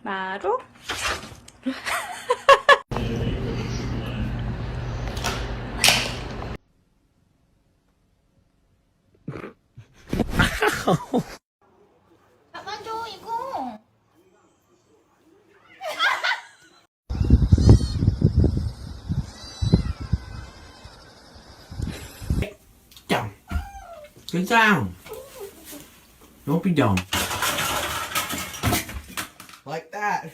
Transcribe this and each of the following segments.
마루? 나만 줘 이거. Down. Get down. Don't be dumb. Like that.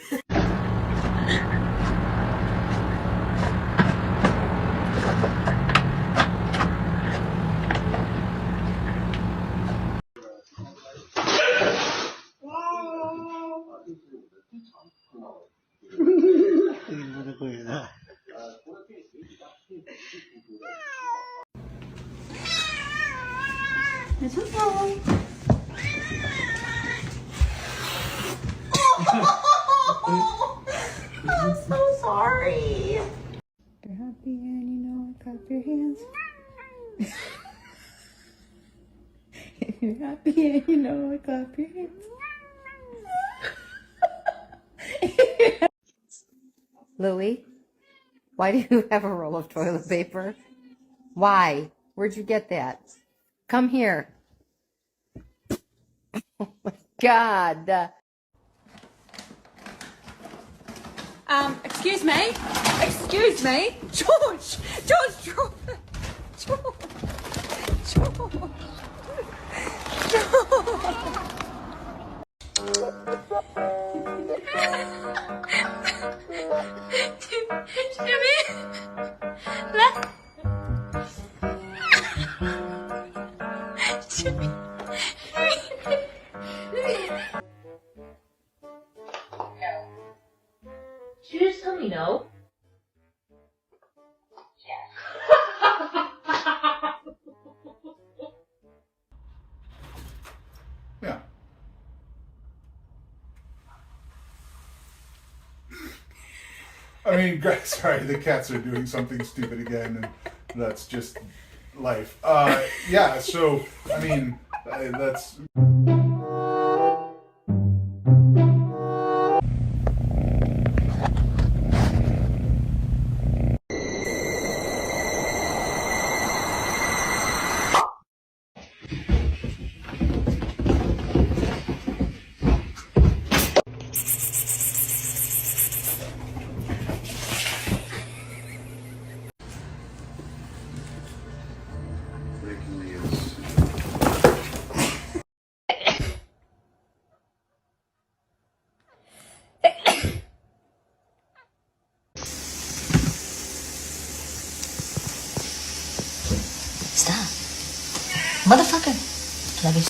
I'm so sorry. You're happy and you know it, clap your hands. If you're happy and you know it, clap your hands. Louie, why do you have a roll of toilet paper? Why? Where'd you get that? Come here. Oh my God. Excuse me? Excuse me? George! George, drop it! George! George! Jimmy! Jimmy! Did you just tell me no? Yeah. I mean, sorry, the cats are doing something stupid again, and that's just life. Yeah, so, I mean, that's... Stop. Motherfucker. Love you.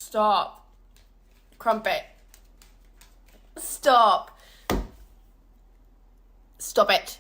Stop. Crumpet. Stop. Stop it.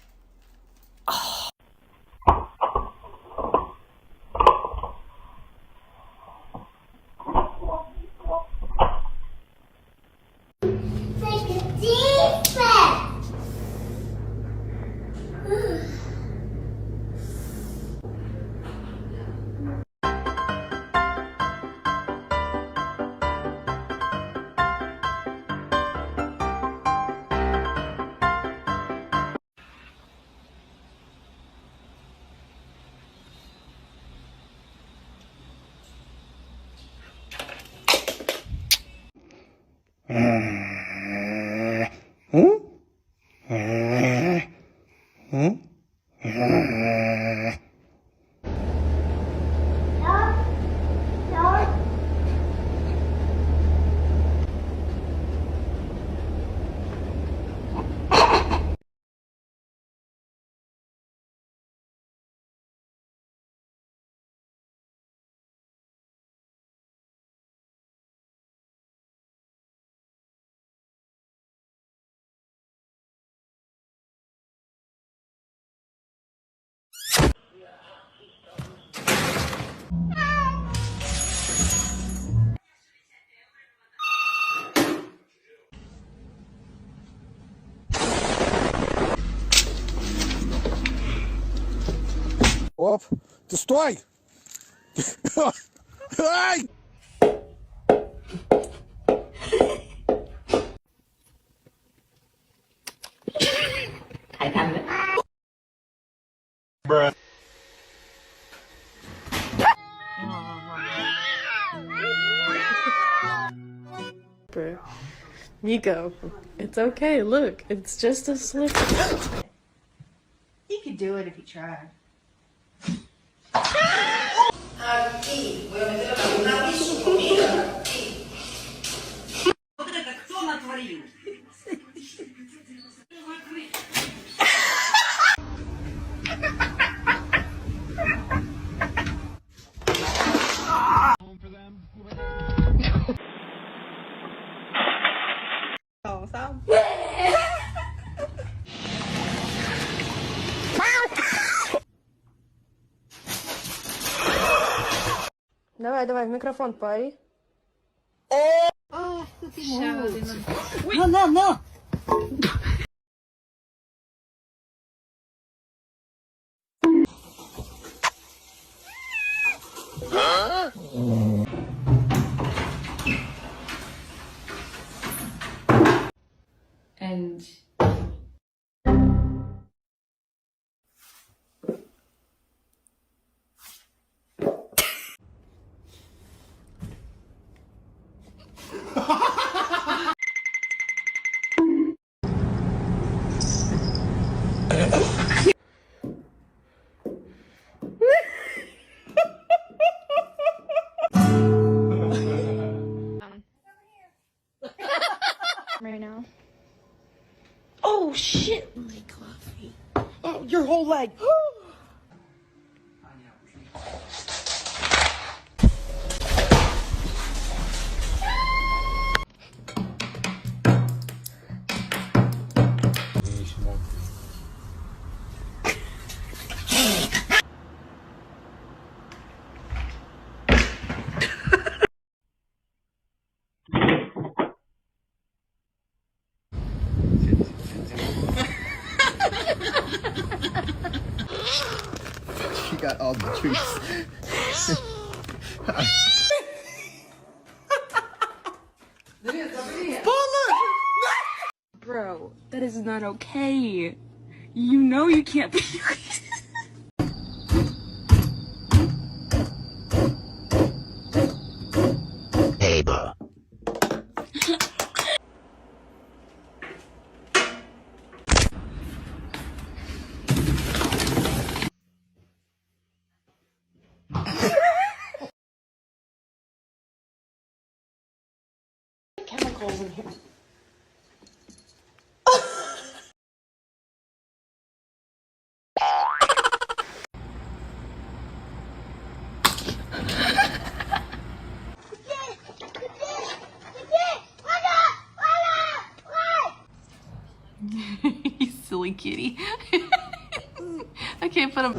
Op, destroy! Hey! Bruh. Nico, it's okay. Look, it's just a slip. He could do it if he tried. Давай, давай, в микрофон пари. No, no, no. And Right now. Oh shit, my coffee. Oh, your whole leg. She got all the treats. Bro, that is not okay. You know you can't be. Neighbor. Chemicals in here. You silly kitty. I can't put him.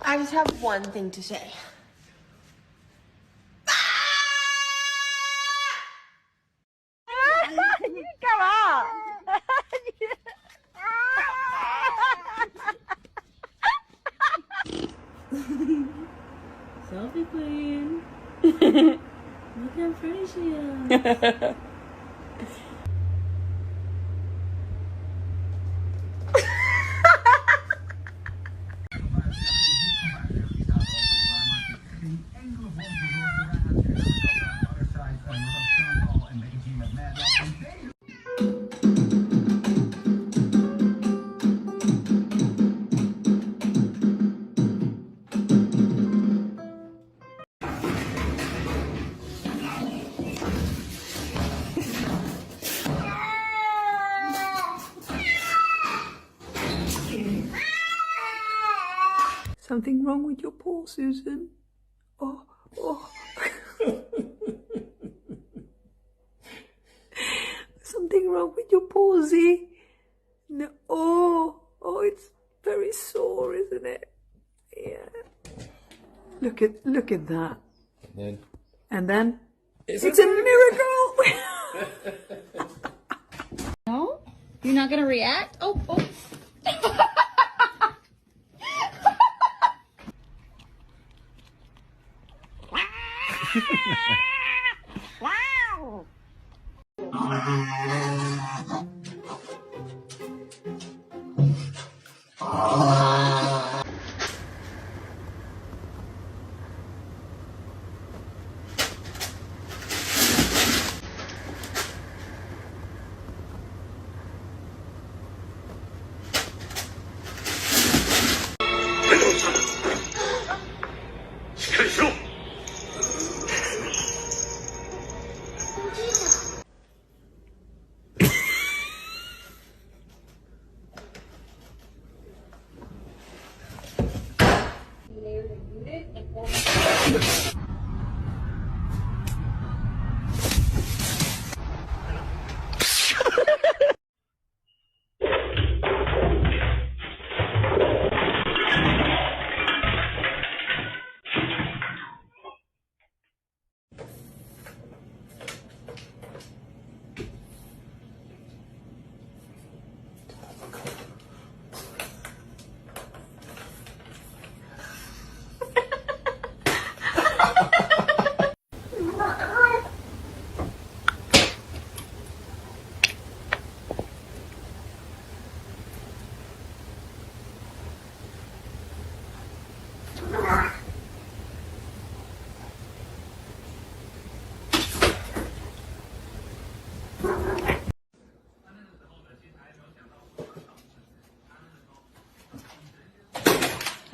I just have one thing to say. Selfie queen. Look how pretty she is. something wrong with your paw, Susan? Oh, oh. Something wrong with your pawsy? No. Oh, oh, it's very sore, isn't it? Yeah. Look at that. And then it's a miracle. No? You're not gonna react? Oh, oh.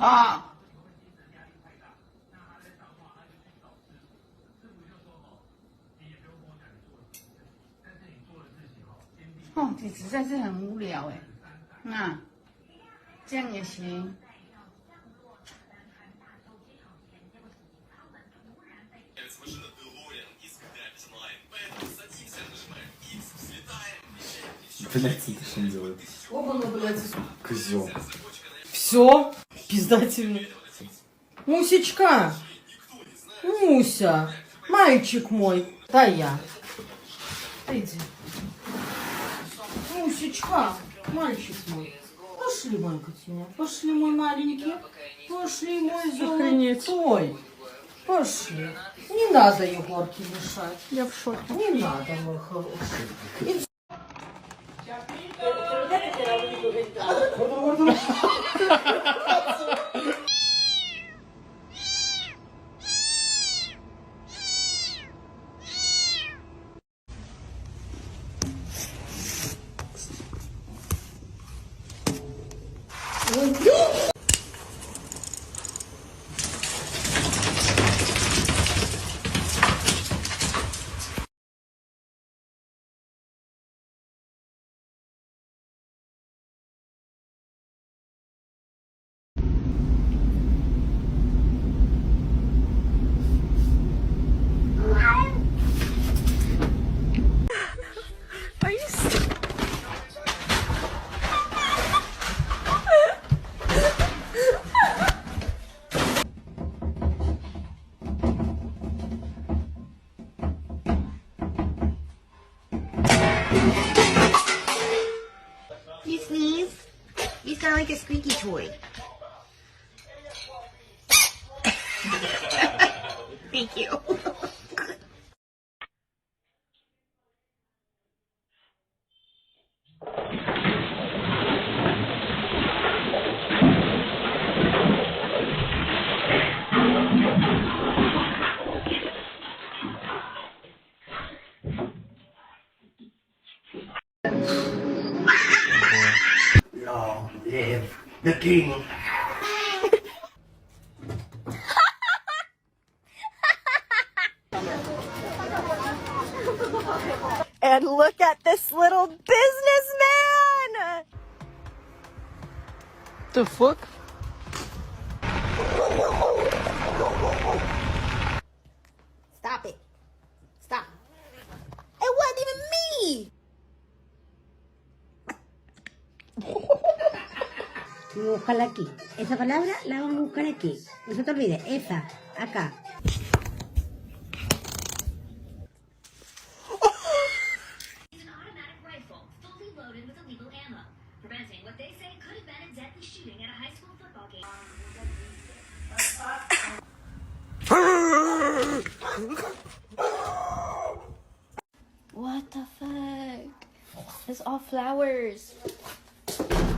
Ah! 哦，这实在是很无聊哎。那这样也行。Блять, это что он делает? Оба, блядь. Козел. Все, пиздательный. Мусечка. Муся. Мальчик мой. Да я. Иди. Мусечка. Мальчик мой. Пошли, моя котиня. Пошли, мой маленький. Пошли, мой золотой. Пошли. Не надо Егорке мешать. Я в шоке. Не надо, мой хороший. You sneeze? You sound like a squeaky toy. Thank you. Long live the king. And look at this little businessman! The fuck? Stop it. Stop. It wasn't even me. Búscala aquí. Esa palabra la vamos a buscar aquí. No se te olvide. Esa. Acá. It's an automatic rifle, fully loaded with illegal ammo, preventing what they say could have been a deadly shooting at a high school football game. What the fuck? It's all flowers.